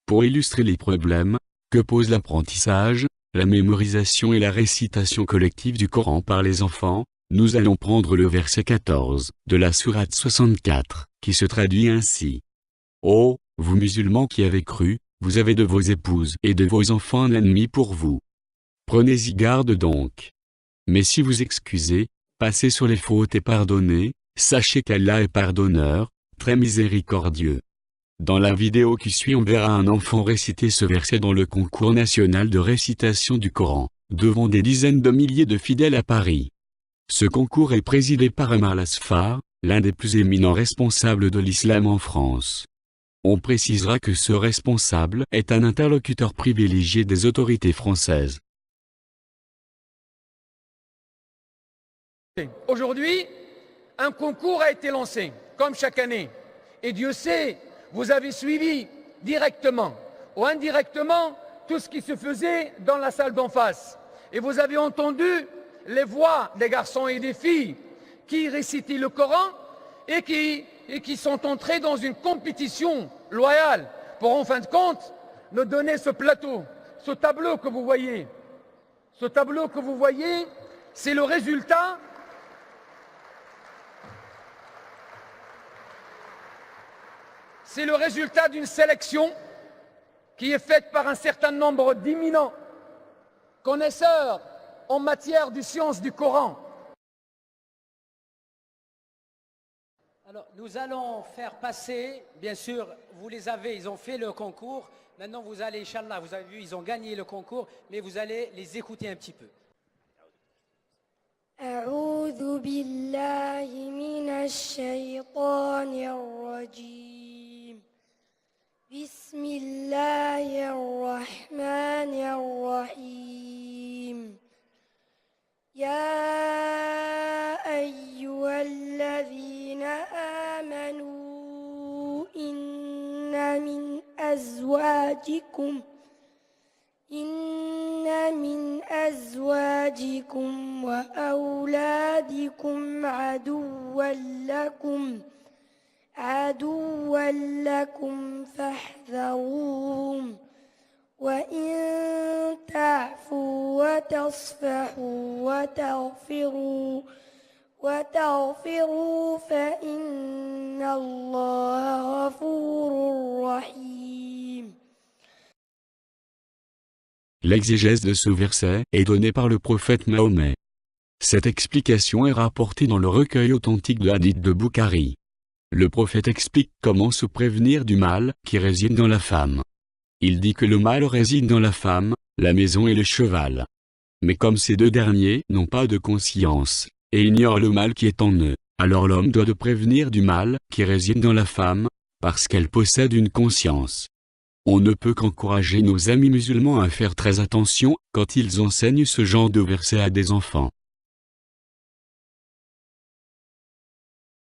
Pour illustrer les problèmes que pose l'apprentissage, la mémorisation et la récitation collective du Coran par les enfants, nous allons prendre le verset 14 de la sourate 64, qui se traduit ainsi. Ô, vous musulmans qui avez cru, vous avez de vos épouses et de vos enfants un ennemi pour vous. Prenez-y garde donc. Mais si vous excusez, passez sur les fautes et pardonnez, sachez qu'Allah est pardonneur, très miséricordieux. Dans la vidéo qui suit, on verra un enfant réciter ce verset dans le concours national de récitation du Coran, devant des dizaines de milliers de fidèles à Paris. Ce concours est présidé par Omar Lasfar, l'un des plus éminents responsables de l'islam en France. On précisera que ce responsable est un interlocuteur privilégié des autorités françaises. Aujourd'hui, un concours a été lancé, comme chaque année. Et Dieu sait, vous avez suivi directement ou indirectement tout ce qui se faisait dans la salle d'en face. Et vous avez entendu les voix des garçons et des filles qui récitaient le Coran et qui sont entrés dans une compétition loyale pour, en fin de compte, nous donner ce plateau, ce tableau que vous voyez. Ce tableau que vous voyez, c'est le résultat d'une sélection qui est faite par un certain nombre d'éminents connaisseurs en matière de sciences du Coran. Alors, nous allons faire passer, bien sûr, vous les avez, ils ont fait le concours. Maintenant, vous allez, Inch'Allah, vous avez vu, ils ont gagné le concours, mais vous allez les écouter un petit peu. أعوذ بالله من الشيطان الرجيم بسم الله الرحمن الرحيم يا أيها الذين آمنوا إن من أزواجكم وأولادكم عدوا لكم فاحذروهم وإن تعفوا وتصفحوا وتغفروا فإن الله غفور رحيم. L'exégèse de ce verset est donnée par le prophète Mahomet. Cette explication est rapportée dans le recueil authentique de Hadith de Bukhari. Le prophète explique comment se prévenir du mal qui réside dans la femme. Il dit que le mal réside dans la femme, la maison et le cheval. Mais comme ces deux derniers n'ont pas de conscience, et ignorent le mal qui est en eux, alors l'homme doit se prévenir du mal qui réside dans la femme, parce qu'elle possède une conscience. On ne peut qu'encourager nos amis musulmans à faire très attention quand ils enseignent ce genre de versets à des enfants.